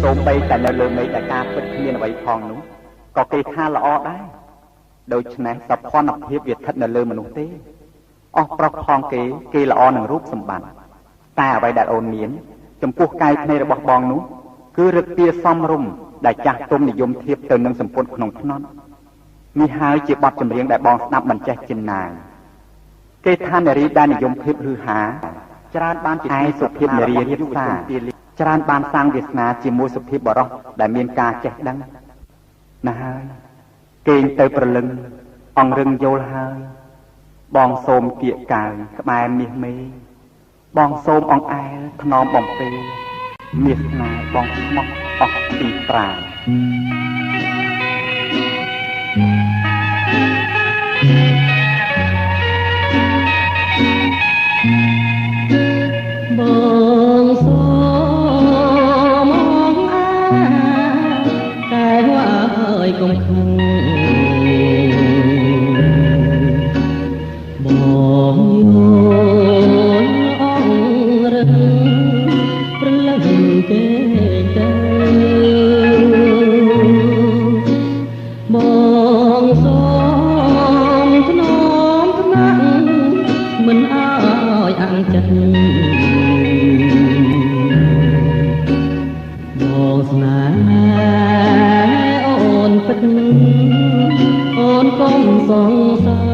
សូមបីតែនៅលើមេតែការពិតគ្មានអ្វីផងនោះក៏គេថាល្អដែរដូច្នេះសភនភាពវាស្ថិតនៅលើមនុស្សទេអស់ប្រុសផងគេល្អនឹងរូបសម្បត្តិតែអ្វីដែលអូនមានចំពោះកាយភ្នែករបស់បងនោះគឺរឹកទាសំរុំដែលចាស់ទុំនិយមធៀបទៅនឹងសម្ពុតក្នុងភ្នត់នេះហើយជាបទចម្រៀងដែលបងស្ដាប់មិនចេះចិនណាគេថានារីដែលនិយមភាពហឺហាច្រើនបានជាឯសុភាពនារីរៀបសារច្រើនបានសាងវាសនាជាមួយសុភាពបរោះដែលមានការចេះដឹងណាស់ហើយគេងទៅប្រលឹងអង្រឹងយល់ហើយបងសូមគៀកកាយក្បែរមាសមេបងសូមអង្អែលថ្នមបំពេមាសស្នេហ៍បងស្មោះអស់ទីប្រាបងសូមអង្អែលតែហើយកុំខឹងបងយល់អង្រឹងព្រលឹងគេទៅបងសូមថ្នមថ្នាក់មិនអើយអាំងចិត្តបងស្នេហ៍អូនពិតអូនកុំសង្ស័យ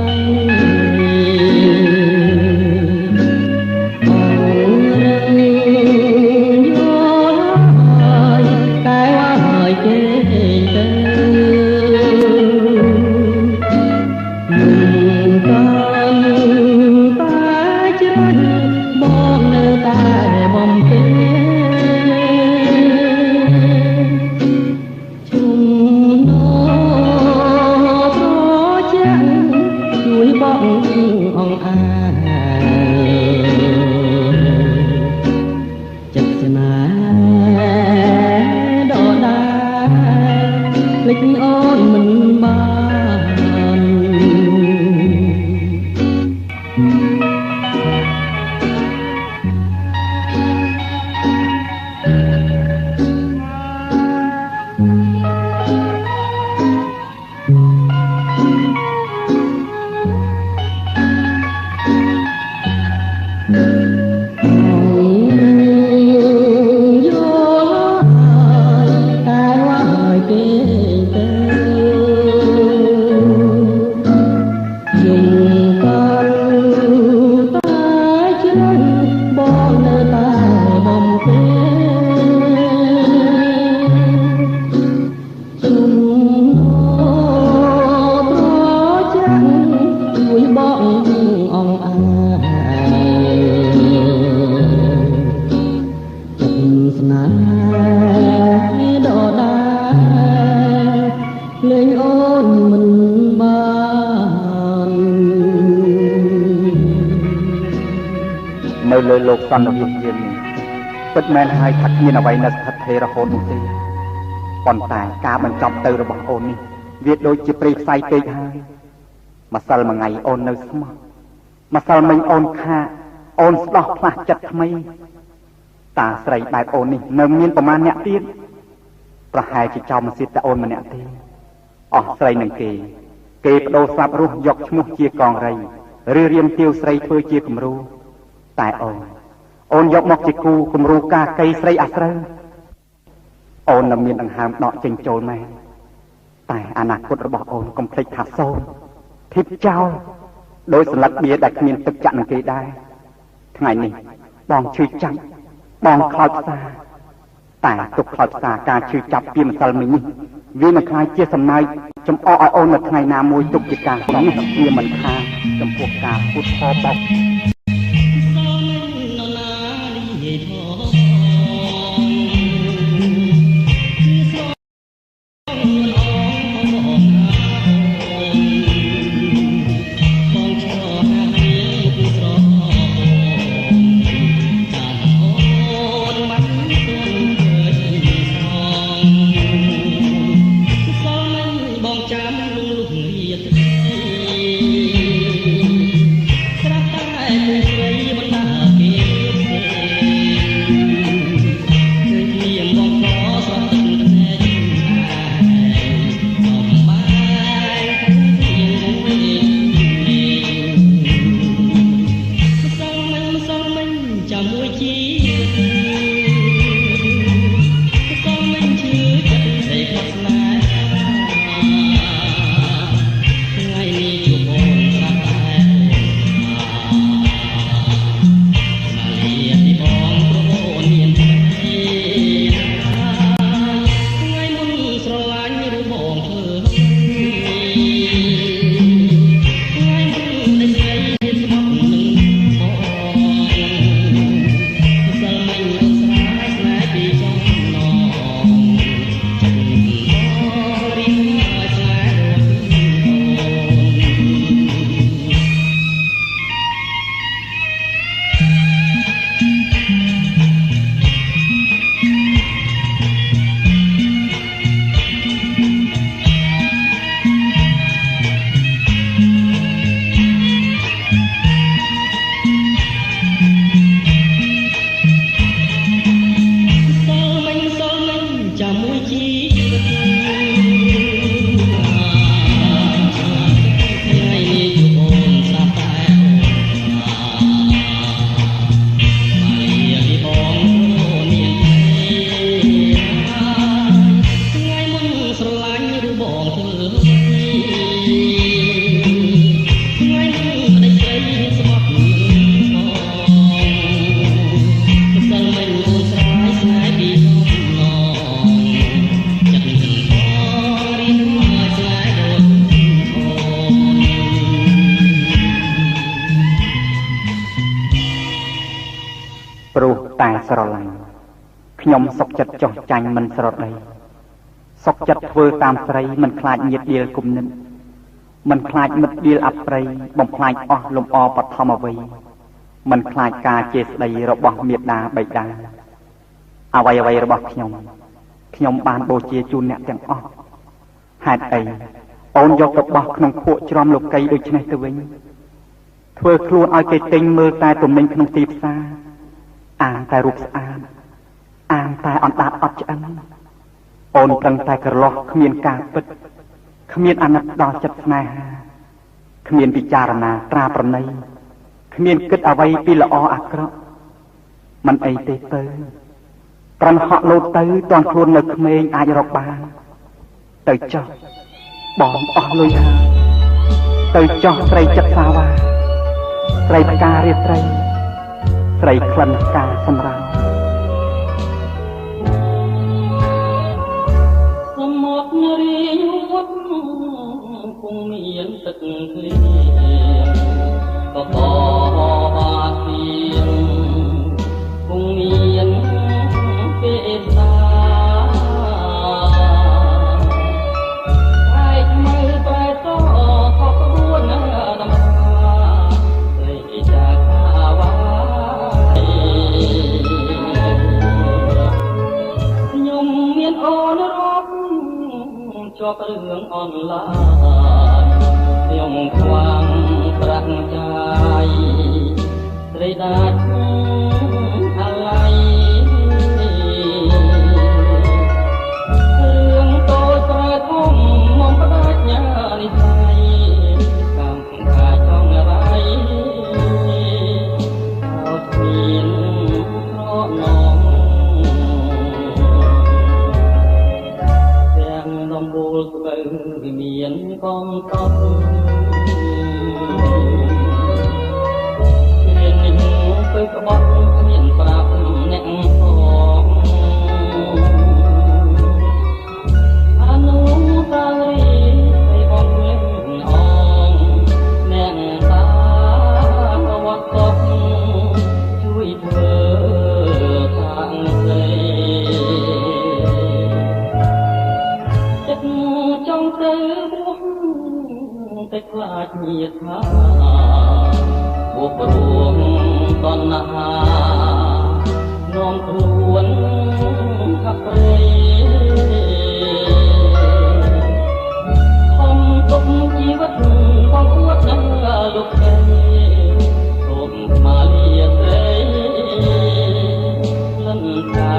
លើលោកសន្តិវិញ្ញាណពិតមែនហើយថាគ្មានអ្វីនៅស្ថិតស្ថេររហូតនោះទេប៉ុន្តែការបញ្ចប់ទៅរបស់អូននេះវាដូចជាព្រៃផ្សៃពេកហើយម្សិលមួយថ្ងៃអូននៅស្មោះម្សិលមិញអូនខាអូនស្ដោះផ្លាស់ចិត្តថ្មីតាស្រីបែបអូននេះនៅមានប្រមាណអ្នកទៀតប្រហែលជាចោលមិនសិតតែអូនម្នាក់ទេអស់ស្រីនឹងគេបដូរស្លាប់រស់យកឈ្មោះជាកងរៃឬរៀមទាវស្រីធ្វើជាគំរូតែអូនយកមកជាគូគំរូការកៃស្រីអាស្រូវអូននឹងមានដង្ហើមដកចេញចូលមែនតែអនាគតរបស់អូនកុំភ្លេចថាសូន្យធីបចោលដោយសន្លឹកបៀដែលគ្មានទឹកចាក់នឹងគេដែរថ្ងៃនេះបងឈឺចាប់បងខ្លោចផ្សាតែទុកខ្លោចផ្សាការឈឺចាប់ពីម្សិលមិញនេះវាមិនខ្លាចជាសំណើចចំអកឲ្យអូននៅថ្ងៃណាមួយទុកជាការសំនេះវាមិនខានចំពោះការពុតខបោកចាំលុងលុករៀតស្រាប់តែ តែស្រឡាញ់ខ្ញុំសុខចិត្តចោះចាញ់មិនស្រដីសុខចិត្តធ្វើតាមស្រីមិនខ្លាចញាតិដៀលគុំនិតមិនខ្លាចមិត្តដៀលអប្រិយបំផ្លាញអស់លំអបឋមអ្វីមិនខ្លាចការជេរស្ដីរបស់មេដាបិតាអ្វីរបស់ខ្ញុំបានបូជាជូនអ្នកទាំងអស់ហេតុអីអូនយកទៅបោះក្នុងភក់ច្រំលោកីដូចនេះទៅវិញធ្វើខ្លួនឲ្យគេទិញមើលតែទំនិញក្នុងទីផ្សារអាងតែរូបស្អាតអាងតែអណ្ដាតអត់ឆ្អឹងអូនប្រឹងតែក្រឡោះគ្មានការពិតគ្មានអាណិតដល់ចិត្តស្នេហាគ្មានពិចារណាត្រាប្រណីគ្មានគិតអ្វីពីល្អអាក្រក់មិនអីទេទៅប្រឹងហក់លោតទៅតាន់ខ្លួននៅក្មេងអាចរកបានទៅចោះបងអស់លុយហើយទៅចោះស្រីចិត្តសាវ៉ាស្រីផ្ការាត្រីស្រីក្លិនផ្កាសម្រាប់សមត់រៀងវត្តគង់មានទឹកឃ្លៀងក៏បបាទៀងគង់មានពេសាជាប់រឿងអនឡាញខ្ញុំខ្វាំងប្រាក់ចាយស្រីដាច់អាឡ័យរឿងតូចប្រែធំមកផ្ដាច់ញ៉ានិស័យកម្មការចង់រៃអត់មានស្រណងដំបូលស្បើវិមានកំតប់មាននេះទៅក្បត់គ្មានប្រាប់អ្នកផងអនុសាវរីយ៍ឲ្យបងលេងអងអ្នកតាវត្តតបជួយធ្វើខាងស្រីចង់ទៅរួងតែខ្លាចញាតថាបុព្វព្រមតណ្ហានាំខ្លួនขับព្រៃខំទុកជីវិតបងអួតនឹងលោកស្រីសូមស្មាលាស្រីលិនថា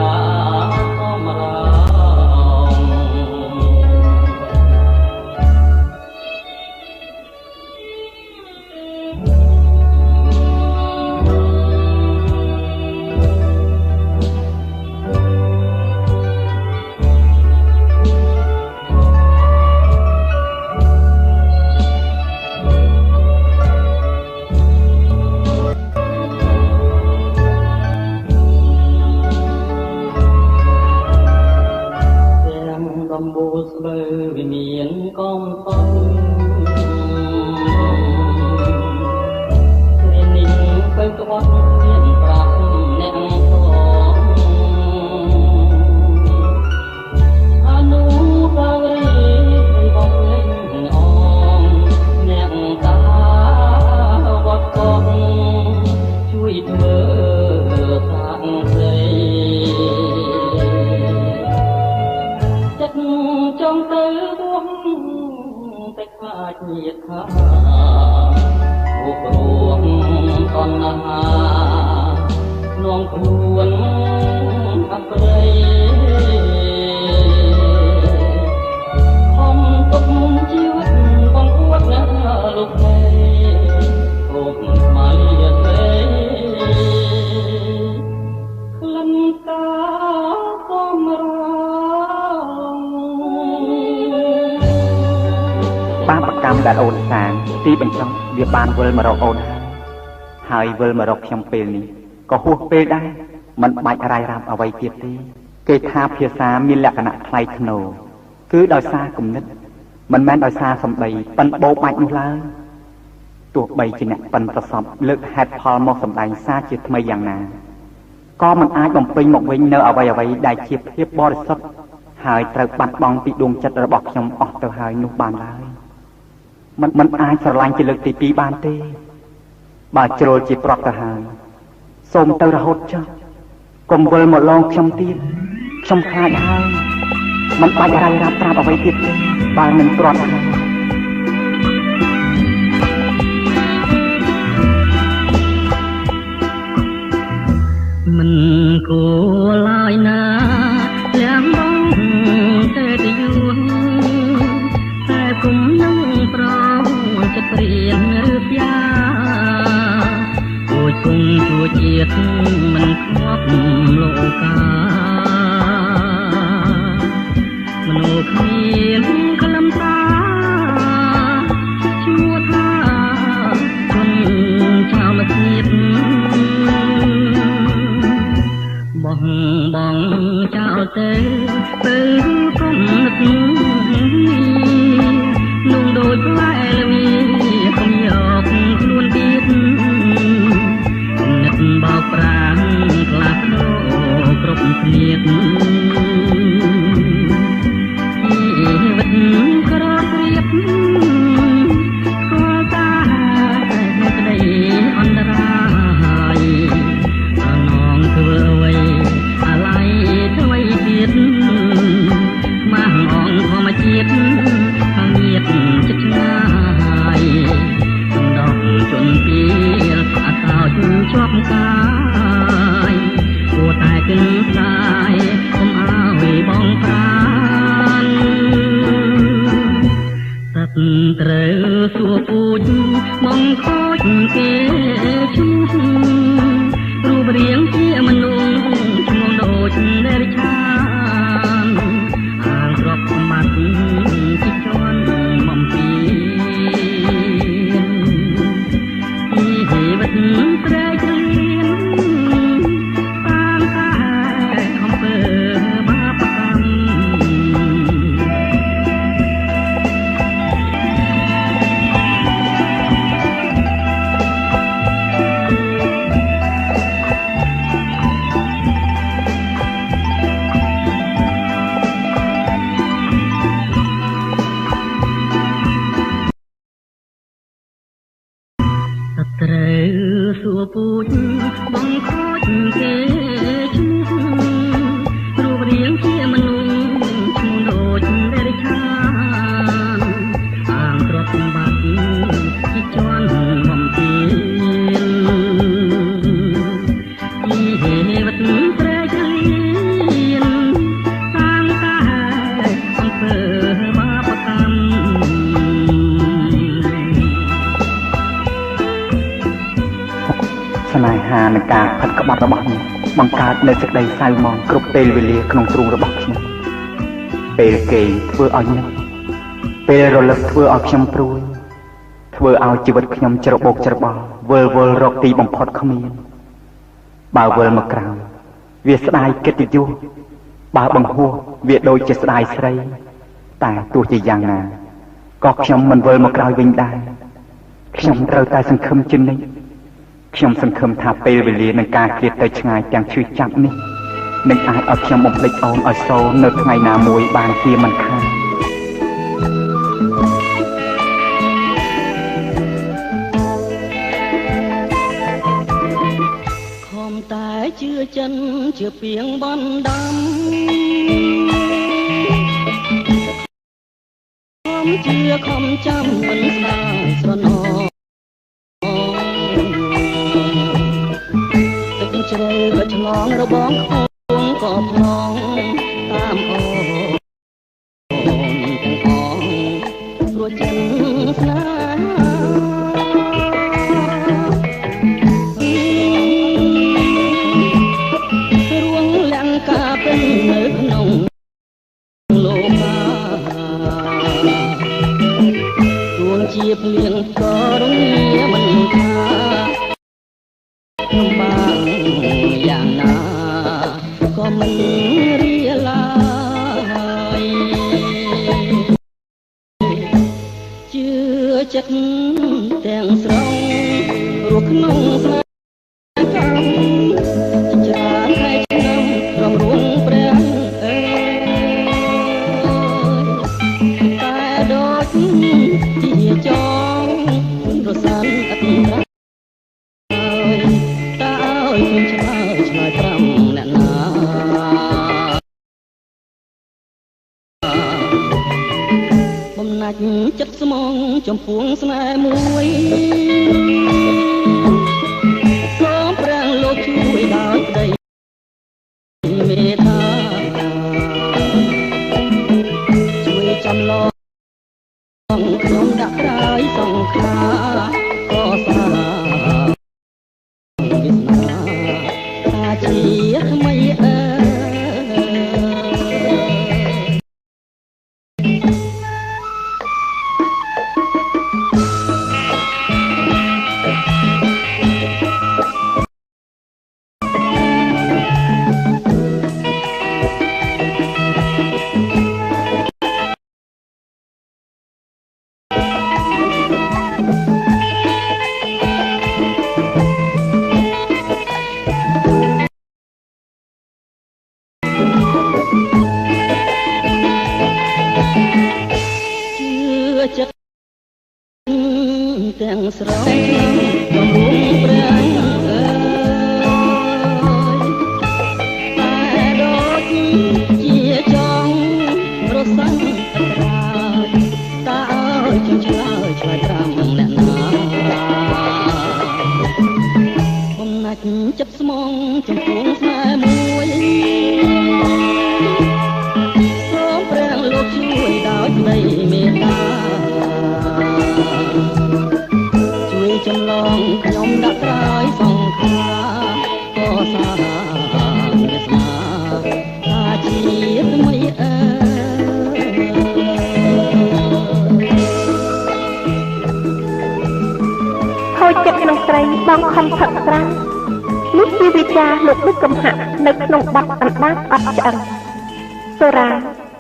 អមរាដំបូលស្បើវិមានកំតប់ពេលនេះទៅក្បត់មានប្រាប់អ្នកផងអនុសាវរីយ៍ឲ្យបងលេងអងអ្នកតាវត្តកងជួយធ្វើសាងស្រីចង់ទៅរួងតែខ្លាចញាតថាបុព្វព្រមតណ្ហានាំខ្លួនអប្រិយខំទុកជីវិតបងអួតណាលោកស្រីអូនស្មាលាស្រីក្លិនតាសមរាបាបកម្មដែលអូនសាងទីបញ្ចប់វាបានវិលមករកអូនហើយវិលមករកខ្ញុំពេលនេះក៏ហួសពេលដែរមិនបាច់រាយរាប់អ្វីទៀតទេគេថាភាសាមានលក្ខណៈថ្លៃថ្នូរគឺដោយសារគំនិតមិនមែនដោយសារសម្ដីប៉ិនបោបាច់នោះឡើយទោះបីជាអ្នកប៉ិនប្រសពលើកហេតុផលមកសម្ដែងសារជាថ្មីយ៉ាងណា ก็มันអាចបំពេញមកវិញនៅអ្វីៗដែលជាភាពបរិសុទ្ធហើយត្រូវបាត់បង់ពីដួងចិត្តរបស់ខ្ញុំអស់ទៅហើយនោះបានឡើយมันអាចស្រឡាញ់ជាលើកទី2បានទេបើជ្រុលជាប្រត់ទៅហើយសូមទៅរហូតចុះកុំវិលមកលងខ្ញុំទៀតខ្ញុំខ្លាចហើយมันបាច់រាយរាប់ប្រាប់អ្វីទៀតទេបើមិនប្រត់ហើយមិនគួរឡើយណាលះបងតែទៅយួនតែគុំនឹងប្រងចិត្តព្រៀងឬផ្យាជួយគុំជួយជាតិមិនខ្វប់លោកាមនុស្សគ្មានខ្លឹមសារឈ្មោះថាជនចៅមកទៀតបងចោលទៅទៅគុំនឹកនោះដូចផ្លែល្វីកុំយកខ្លួនទៀតនឹកបោកប្រាំក្លាស់ដោគ្រប់គ្នាជីវិតក្រព្រៀបខលតាក្តីអន្តរាយនងធ្វើអ្វីអាឡ័យអ្វីទៀតម៉ាស់អងធម្មជាតិខាងញាតចិត្តឆ្ងាយសំដងជន់ពីអសោចជាប់កាយគួរតែគិនស្ដាយកុំឲ្យបងប្រានតាត់ត្រូវសួរពូជមកខូចគេឈ្មោះរូបរាងជាមនុស្សឈ្មោះដូចនារីឆានអាងទ្រព្យសម្បត្តិជាជន់បំពេញជីវិតត្រែកលៀនតាមតែអំពើបាបកម្មត្រូវសួរពូជបងខូចគេឈ្មោះរូបរាងជាមនុស្សឈ្មោះដូចនារីឆានអាងទ្រព្យសម្បត្តិជាជន់បំពេញជីវិតត្រែកលៀនតាមតែអំពើបាបកម្មស្នេហានិងការផិតក្បត់របស់ខ្ញុំបង្កើតនូវសេចក្តីសៅហ្មងគ្រប់ពេលវេលាក្នុងទ្រូងរបស់ខ្ញុំពេលគេធ្វើឲ្យញឹកពេលរលឹកធ្វើឲ្យខ្ញុំព្រួយធ្វើឲ្យជីវិតខ្ញុំច្របូកច្របល់វិលរកទីបំផុតគ្មានបើវិលមកក្រៅវាស្ដាយកិត្តិយសបើបង្ហោះវាដូចជាស្ដាយស្រីតែទោះជាយ៉ាងណាក៏ខ្ញុំមិនវិលមកក្រោយវិញដែរខ្ញុំត្រូវតែសង្ឃឹមជានិច្ចខ្ញុំសង្ឃឹមថាពេលវេលានឹងការឃ្លាតទៅឆ្ងាយទាំងឈឺចាប់នេះនឹងអាចឲ្យខ្ញុំបំភ្លេចអូនឲ្យសូរនៅថ្ងៃណាមួយបានជាមិនខានខំតែជឿចិនជឿពីងបណ្ដាំខំជឿខំចាំមិនស្ដាយស្រណោជ្រៅក៏ឆ្លងរបងខួងក៏ផ្លងតាមអូនទាំងអងព្រោះចិនស្នេហារួងលាក់ការពេញនៅក្នុងលោការួងជាភ្លៀងក៏រងាមិនថាខ្ញុំបានយ៉ាងណាក៏មិនរៀឡាយជឿចិត្តទាំងស្រុងរស់ក្នុងស្នេហ៍កម្មច្រើន ណាច់ចិត្តស្មងចំពោះស្នេហ៍មួយសូមព្រះលោកជួយដោយក្តីមេត្តាជួយចំឡងខ្ញុំដាក់ក្រោយសង្ខាក៏សាវាសនាថាជាថ្មីចិត្តទាំងស្រងបំរុងព្រះតែដូចជាចង់រសាំងអត្រាតើអើយខ្ញុំឆ្លើយត្រាំអ្នកណាបំណាច់ចិត្តស្មងចំពោះស្នេហ៍មួយសូមព្រះលោកជួយដោយក្តីមេត្តាជួយចម្លងខ្ញុំដាក់ក្រោយសង្ខាក៏សាវាសនាថាជាថ្មីខូចចិត្តក្នុងស្រីបងខំផឹកស្រាំនេះជាវិចារលោកដឹកកំហាក់នៅក្នុងបទអណ្ដាតអត់ឆ្អឹងសូរ៉ា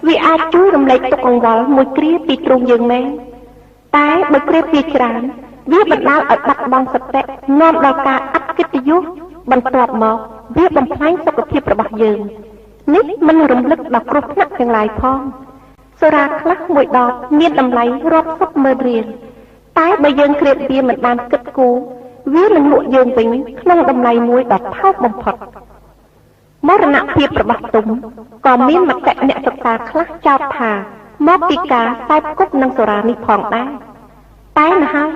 វាអាចជួយរំលែកទុក្ខកង្វល់មួយគ្រាពីទ្រូងយើងមែនតែបើគ្រាពីច្រើនវាបណ្ដាលឲ្យបាត់បង់សតិនាំដល់ការអត់កិត្តិយសបន្ទាប់មកវាបំផ្លាញសុខភាពរបស់យើងនេះមិនរំលឹកដល់គ្រោះថ្នាក់ទាំងឡាយផងសូរ៉ាខ្លះមួយដបមានតម្លៃរាប់សិបម៉ឺនរៀលតែបើយើងគ្រាបវាមិនបានគិតគូរវានឹងលក់យើងវិញក្នុងតម្លៃមួយដ៏ថោកបំផុតមរណភាពរបស់ទុំក៏មានមតិអ្នកសិក្សាខ្លះចោទថាមកពីការខ្សែផ្គប់នឹងសូរ៉ានេះផងដែរតែណាស់ហើយ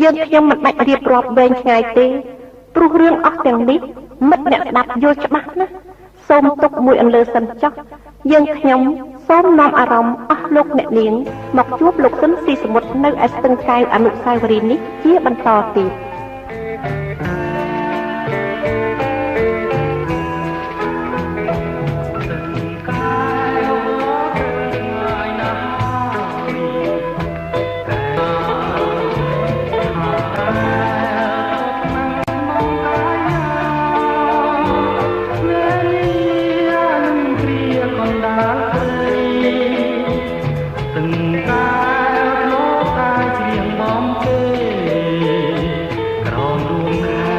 យើងខ្ញុំមិនបាច់រៀបរាប់វែងឆ្ងាយទេព្រោះរឿងអស់ទាំងនេះមិត្តអ្នកស្ដាប់យល់ច្បាស់ណាស់សូមទុកមួយអន្លើសិនចុះយើងខ្ញុំសូមនាំអារម្មណ៍អស់លោកអ្នកនាងមកជួបលោកស៊ិនស៊ីសមុទ្រនៅឯស្ទឹងកែវអនុស្សាវរីយ៍នេះជាបន្តទៀតក្រោមដួងខែ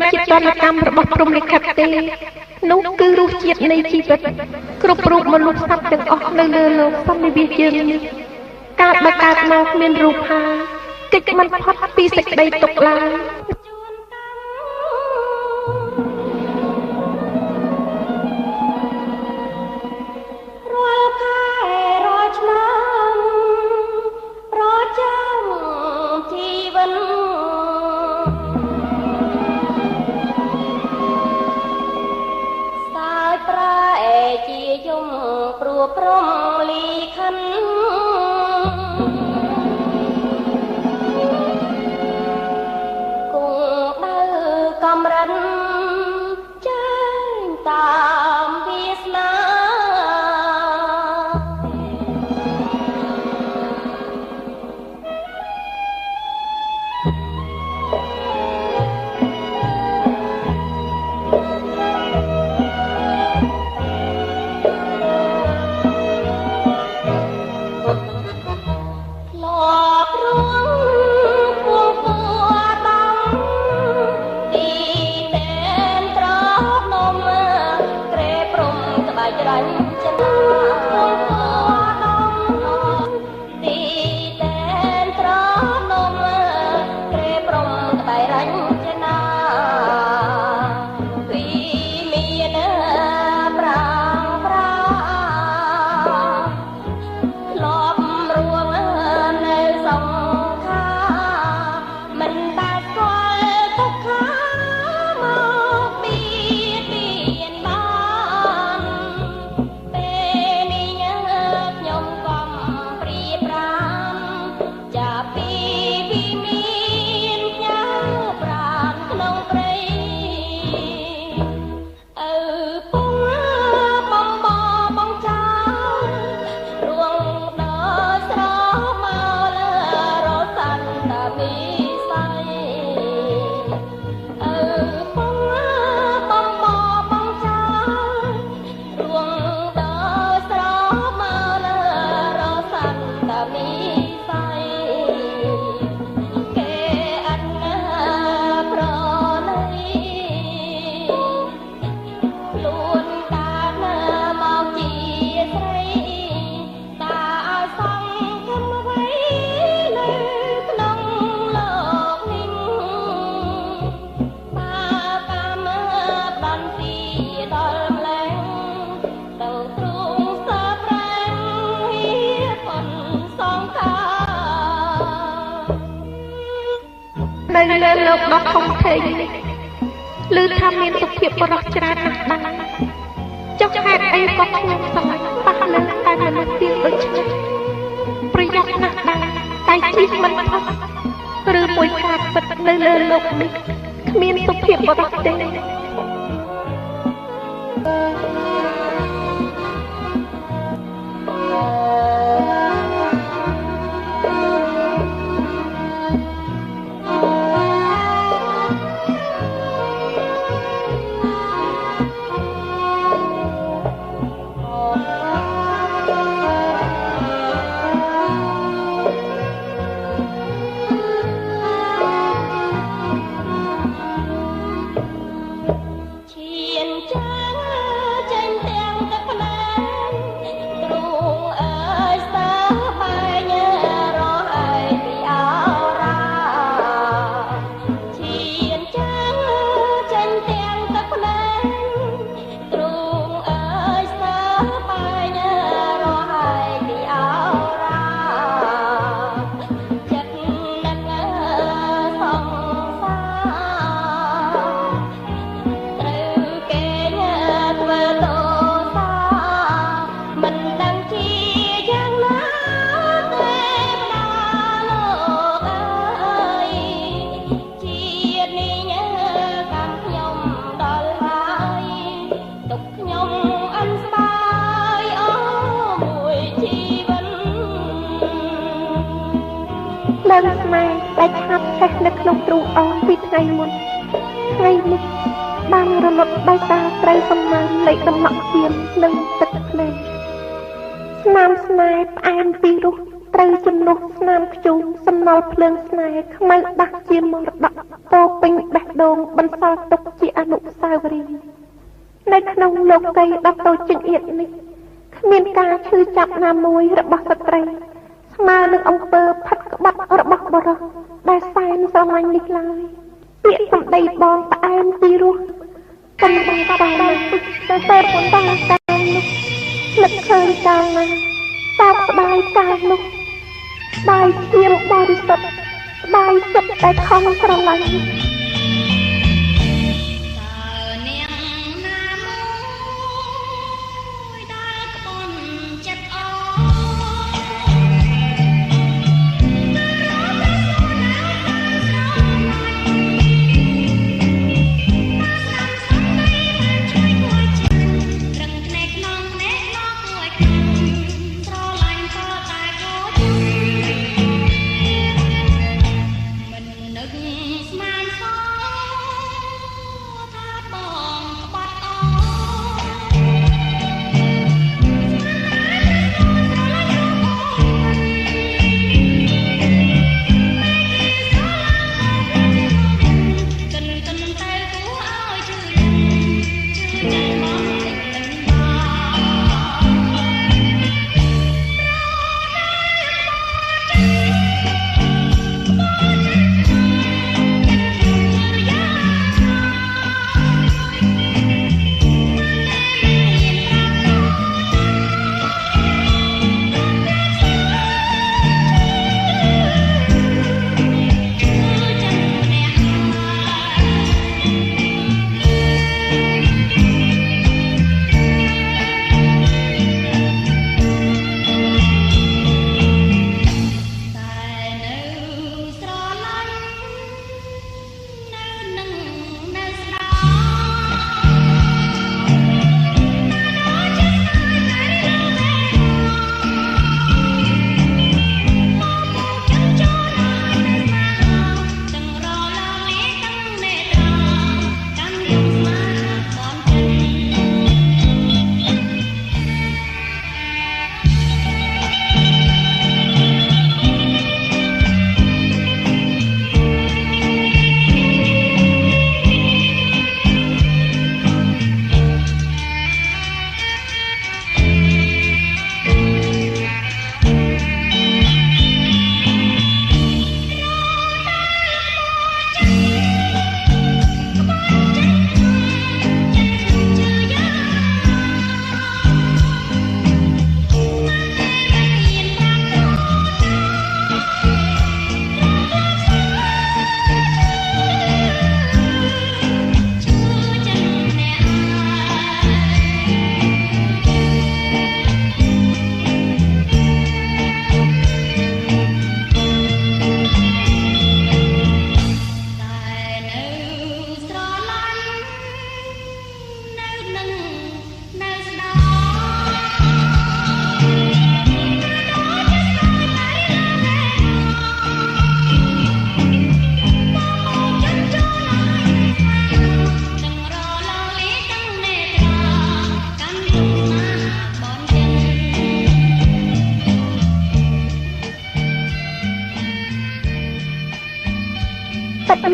មែនជាតនកម្មរបស់ព្រំលិខិតទេនោះគឺរសជាតិនៃជីវិតគ្រប់រូបមនុស្សសត្វទាំងអស់នៅលើលោកសន្និវាសយើងនេះកើតមកមានរូបហើយកិច្ចមិនផុតពីសេចក្តីទុក្ខឡើយព្រមលីខិនគង់ដៅកំរិនចាញ់តាមវាសនានៅលើលោកដ៏ធំធេងនេះឮថាមានសុភាពបរិសុទ្ធច្រើនណាស់ដែរចុះហេតុអីក៏ខ្ញុំស្រឡាញ់ប៉ះលើតែមនុស្សទៀងដូចនេះប្រយ័ត្នណាស់ដែរតែជីវិតមិនផុតឬមួយការពិតនៅលើលោកនេះគ្មានសុភាពបរិសុទ្ធទេលើស្នេហ៍ដែលឆាប់ឆេះនៅក្នុងទ្រូងអងពីថ្ងៃមុនថ្ងៃនេះបានរលត់ដោយសារត្រូវសំណាងនៃដំណក់ឈាមនិងទឹកភ្នែកស្នាមស្នេហ៍ផ្អែមពីរោះ ត្រូវជំនួសស្នាមខ្ជូងសំណល់ភ្លើងស្នេហ៍ខ្មៅដាស់ជាមរតកពោពេញបេះដូងបន្សល់ទុកជាអនុស្សាវរីយ៍នៅក្នុងលោកីដ៏តូចចង្អៀតនេះគ្មានការឈឺចាប់ណាមួយរបស់ស្ត្រីស្មើនឹងអំពើផិតក្បត់របស់បុរសដែលសែនស្រឡាញ់នេះឡើយពាក្យសម្ដីបងផ្អែមពីរោះកំពុងតែទៅប៉ុន្តែកាលនោះនឹកឃើញកាលណាសោកស្ដាយកាលនោះស្ដាយជាបរិសុទ្ធស្ដាយចិត្តតែខំស្រឡាញ់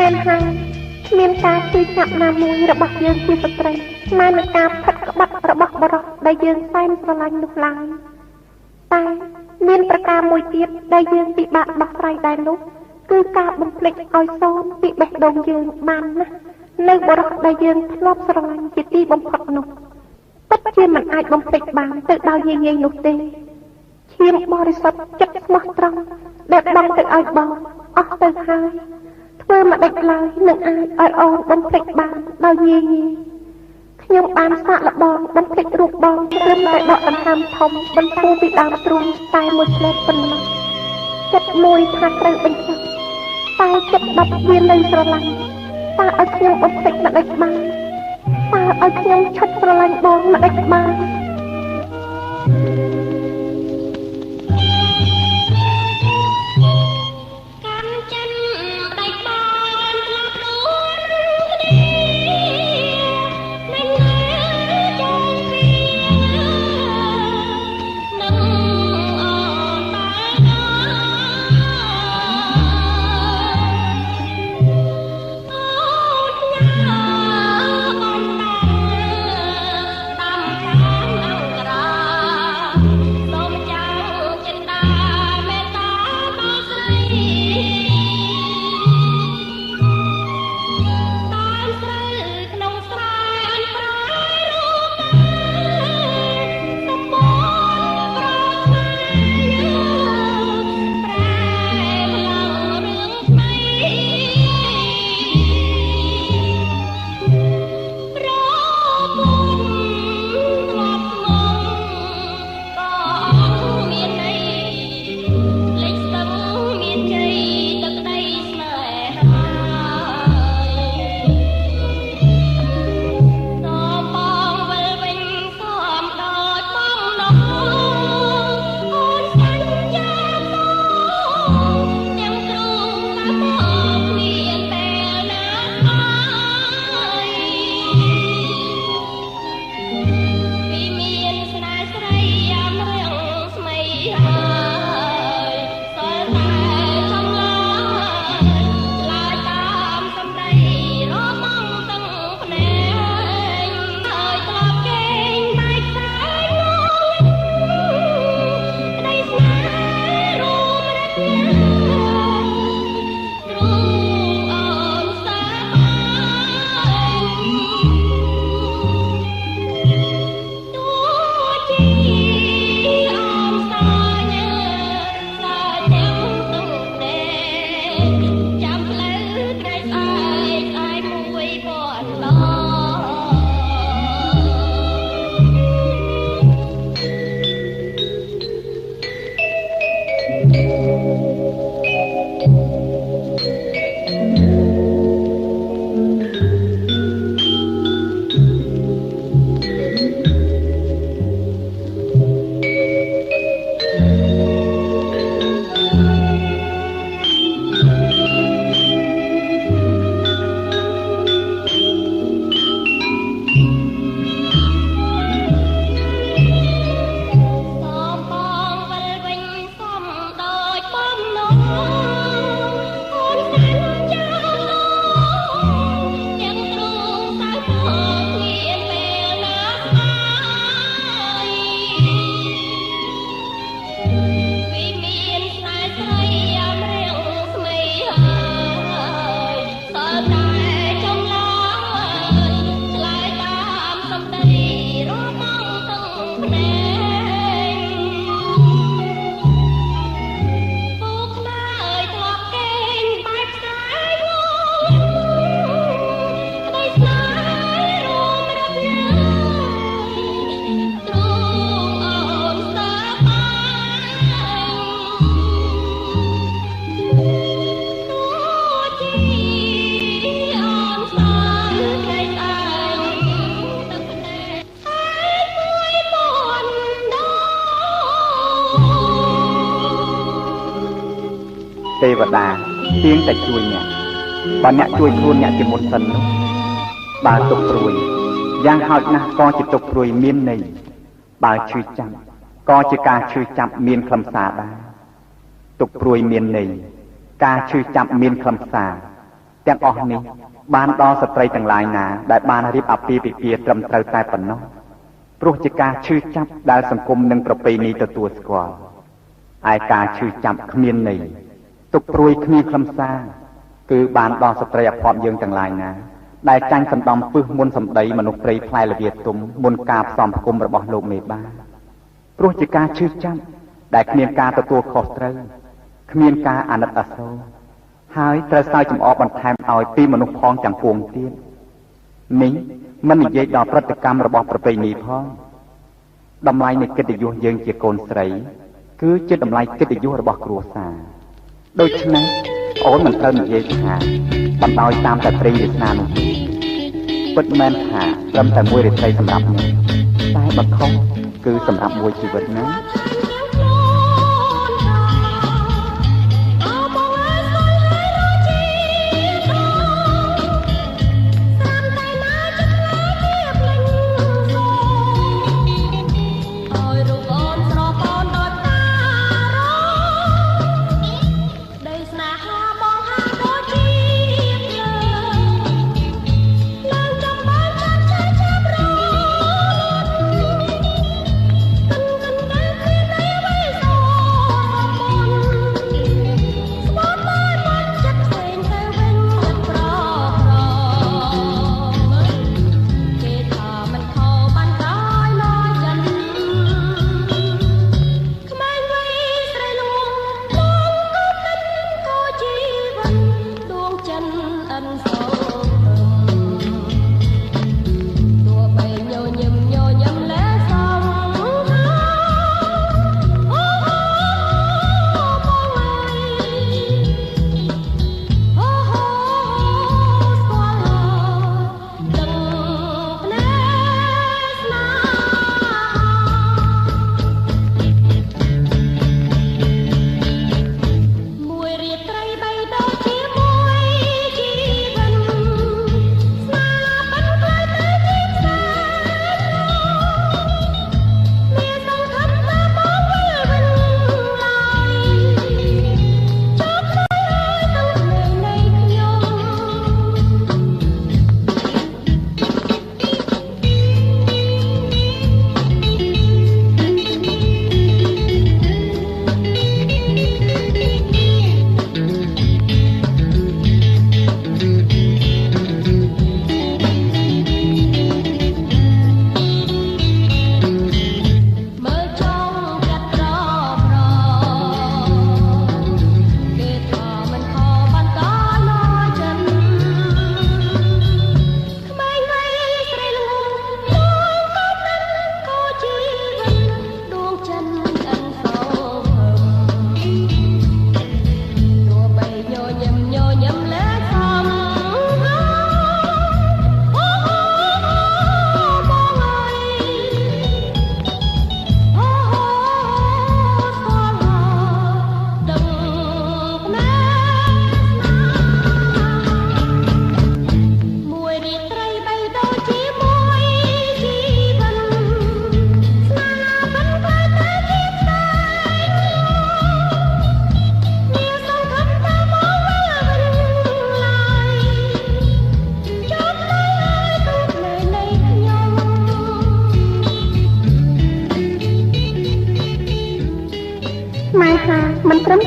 មែនហើយគ្មានការជឿចាប់ណាមួយរបស់យើងជាស្ត្រីស្មើនឹងការផិតក្បត់របស់បុរសដែលយើងសែនស្រឡាញ់នោះឡើយតែមានប្រការមួយទៀតដែលយើងពិបាកដោះស្រាយដែរនោះគឺការបំភ្លេចឲ្យសូន្យពីបេះដូងយើងបានណាស់នៅបុរសដែលយើងធ្លាប់ស្រឡាញ់ជាទីបំផុតនោះពិតជាមិនអាចបំភ្លេចបានទៅដល់យាយនោះទេឈាមបរិសុទ្ធចិត្តស្មោះត្រង់ដែលបងទៅឲ្យបងអស់ទៅហើយធ្វើមកដេចឡើយនឹងអាចឲ្យអូនបំភ្លេចបានដោយយាយខ្ញុំបានសាកល្បងបំភ្លេចរូបបងត្រឹមតែដកដង្ហើមធំបន្ទូពីដើមទ្រូងតែមួយឆ្លេតប៉ុណ្ណោះចិត្តមួយថាត្រូវបញ្ចុះតែចិត្ត10វានៅស្រឡាញ់តើឲ្យខ្ញុំបំភ្លេចមកដេចបានតើឲ្យខ្ញុំឈប់ស្រឡាញ់បងមកដេចបាន ទេវតាទៀងតែជួយអ្នកបើអ្នកជួយខ្លួនអ្នកជាមុនសិននោះបើទុកព្រួយយ៉ាងហោចណាស់ក៏ជាទុកព្រួយមានន័យបើឈឺចាប់ក៏ជាការឈឺចាប់មានខ្លឹមសារដែរទុកព្រួយមានន័យការឈឺចាប់មានខ្លឹមសារទាំងអស់នេះបានដល់ស្ត្រីទាំងឡាយណាដែលបានរៀបអាពាហ៍ពិពាហ៍ត្រឹមត្រូវតែប៉ុណ្ណោះព្រោះជាការឈឺចាប់ដែលសង្គមនិងប្រពៃណីទទួលស្គាល់ឯការឈឺចាប់គ្មានន័យទុកព្រួយគ្មានខ្លឹមសារគឺបានដល់ស្ត្រីអភ័ព្វយើងទាំងឡាយណាដែលចាញ់សំដំពឹសមុនសម្ដីមនុស្សព្រៃផ្លែលវាទុំមុនការផ្សំផ្គុំរបស់លោកមេបាព្រោះជាការឈឺចាប់ដែលគ្មានការទទួលខុសត្រូវគ្មានការអាណិតអាសូរហើយត្រូវសើចចំអកបន្ថែមឲ្យពីមនុស្សផងទាំងពួងទៀតនេះមិននិយាយដល់ប្រតិកម្មរបស់ប្រពៃណីផងតម្លៃនៃកិត្តិយសយើងជាកូនស្រីគឺជាតម្លៃកិត្តិយសរបស់គ្រួសារដូច្នេះអូនមិនត្រូវនិយាយថាបណ្ដោយតាមតែព្រេងវាសនានោះពិតមែនថាត្រឹមតែមួយរាត្រីសម្រាប់ខ្ញុំតែបើខុសគឺសម្រាប់មួយជីវិតណា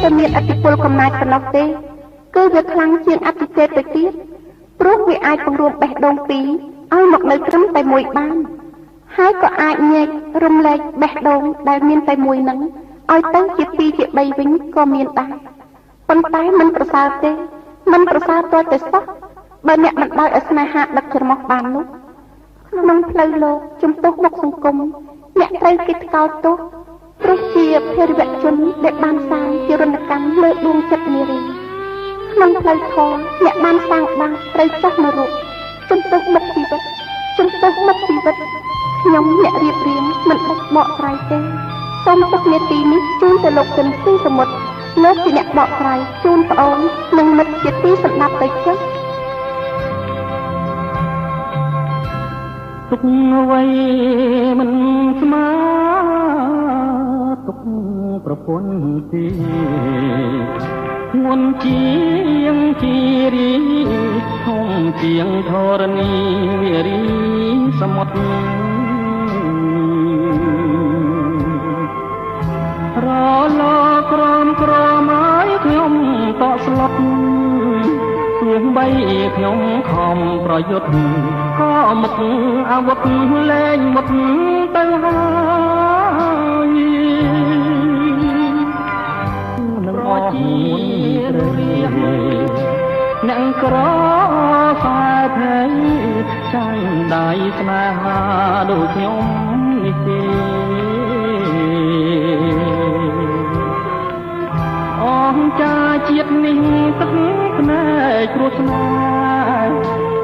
តែមានអតិពលកំណាចប៉ុណ្ណោះទេគឺវាខ្លាំងជាងអតិទេពទៅទៀតព្រោះវាអាចបង្រួមបេះដូងពីរឲ្យមកនៅត្រឹមតែមួយបានហើយក៏អាចញែករំលែកបេះដូងដែលមានតែមួយនឹងឲ្យទៅជាពីរជាបីវិញក៏មានដែរប៉ុន្តែมันប្រសើរទេมันប្រសើរទាល់តែសោះបើអ្នកមិនដោយឲ្យស្នេហាដឹកច្រមុះបាននោះក្នុងផ្លូវលោកចំពោះមុខសង្គមអ្នកត្រូវគេថ្កោលទោសព្រោះជាភេរវជនដែលបានសាងជារណកម្មលើដួងចិត្តនារីក្នុងផ្លូវធម៌អ្នកបានសាងបាបត្រូវចុះនរកចំពោះមុខជីវិតចំពោះមុខជីវិតខ្ញុំអ្នករៀបរៀងមិនដឹកបកស្រាយទេសូមទុកនាទីនេះជូនទៅលោកចិនស៊ីសមុទ្រ លោកជាអ្នកបកស្រាយជូនប្អូននិងមិត្តជាទីសម្ដាប់ទៅចុះទុកអ្វីមិនស្មើទុកប្រពន្ធទីធ្ងន់ជាងជារីធំជាងធរណីវារីសមុទ្ររលក្រមក្រមឲ្យខ្ញុំតក់ស្លុតទោះបីខ្ញុំខំប្រយុទ្ធក៏មុខអាវុធលែងមុតទៅហើយនឹងអស់ជារៀងអ្នកក្រសាថៃចាញ់ដៃស្នេហាដូចខ្ញុំនេះទេអង្ចាជាតិនេះទឹកភ្នែកគ្រោះស្នេហ៍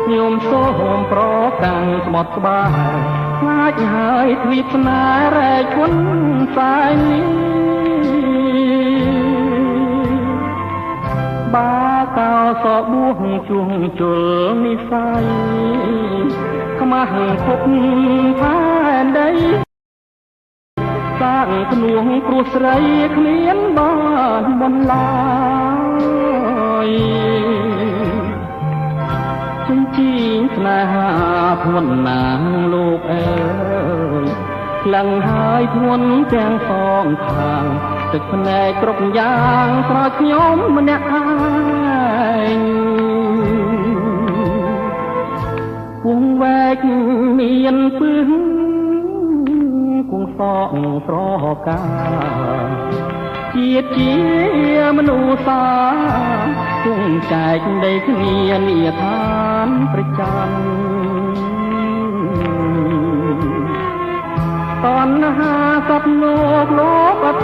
ខ្ញុំសូមប្រកាំងស្បត់ក្បាលខ្លាចហើយទ្វីបស្នេហ៍រែកគុណសាយនេះបាកោសបួងជួងជុលនិស័យខ្មាស់ភពផែនដីសាងភ្នួងព្រោះស្រីគ្មានបានបន្លាយចិញ្ចៀនស្នេហាធ្ងន់ណាស់លោកអើយខ្លាំងហើយធ្ងន់ទាំងសងខាងទឹកភ្នែកគ្រប់យ៉ាងស្រោចខ្ញុំម្នាក់ឯងវងវែកមានពឹងគង់សងស្រកាជាតិជាមនុស្សសាគង់ចែកដីគ្នានីឋានប្រចាំតណ្ហាសត្វលោកអត់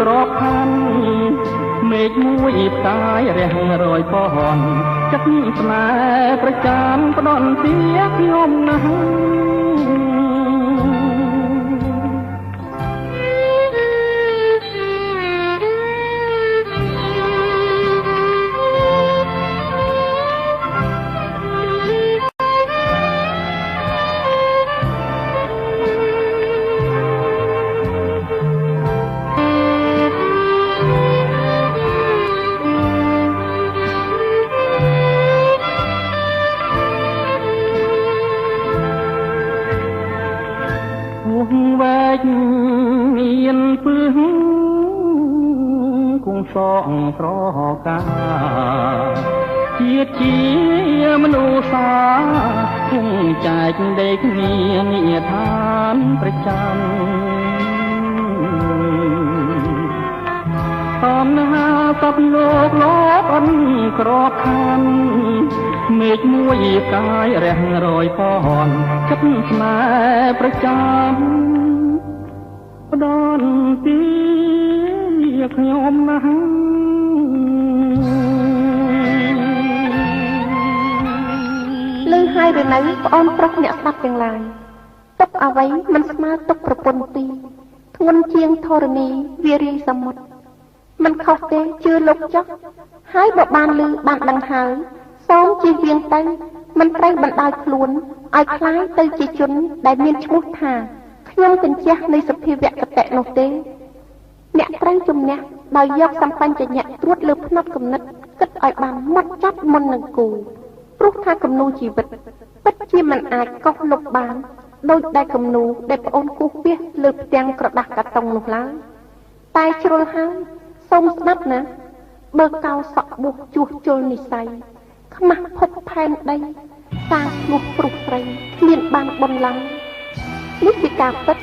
ក្របខ័ណ្ឌមេឃមួយផ្កាយរះរយពន់ចិត្តស្នេហ៍ប្រចាំផ្ដន់ទាខ្ញុំណាស់វែកមានពឹងគង់សងស្រកាជាតិជាមនុស្សសាគង់ចែកដីគ្នានីឋានប្រចាំតណ្ហាសត្វលោកអន់ក្របខ័ណ្ឌមេឃមួយកាយរះរយពន់ចិត្តស្នេហ៍ប្រចាំផ្ដន់ទីខ្ញុំណាស់លឺហើយឬនៅប្អូនប្រុសអ្នកស្ដាប់ទាំងឡាយទុកអ្វីមិនស្មើទុកប្រពន្ធទីធ្ងន់ជាងធរណីវារីសមុទ្រមិនខុសទេជឿលោកចុះហើយបើបានលឺបានដឹងហើយសូមជៀសវាងទៅមិនត្រូវបណ្ដោយខ្លួនឲ្យคล้ายទៅជាជនដែលមានឈ្មោះថាខ្ញុំកញ្ជះនៃសភាវគតិនោះទេអ្នកត្រូវជំនះដោយយកសម្បញ្ញញ្ញៈត្រួតលើផ្នត់គំនិតគិតឲ្យបានម៉ត់ចត់មុននឹងគូព្រោះថាគំនូជីវិតពិតជាមិនអាចកុសលុបបានដោយដែលគំនូដែលប្អូនគូសវាសលើផ្ទាំងក្រដាសកាតុងនោះឡើយតែជ្រុលហើយសូមស្ដាប់ណាបើកោសក់បុះជួសជុលនិស័យខ្មាស់ភពផែនដីសាងឈ្មោះព្រុសស្រីគ្មានបានបុណ្យឡើយនេះជាការពិត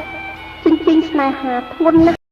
ចិញ្ចៀងស្នេហាធ្ងន់ណាស់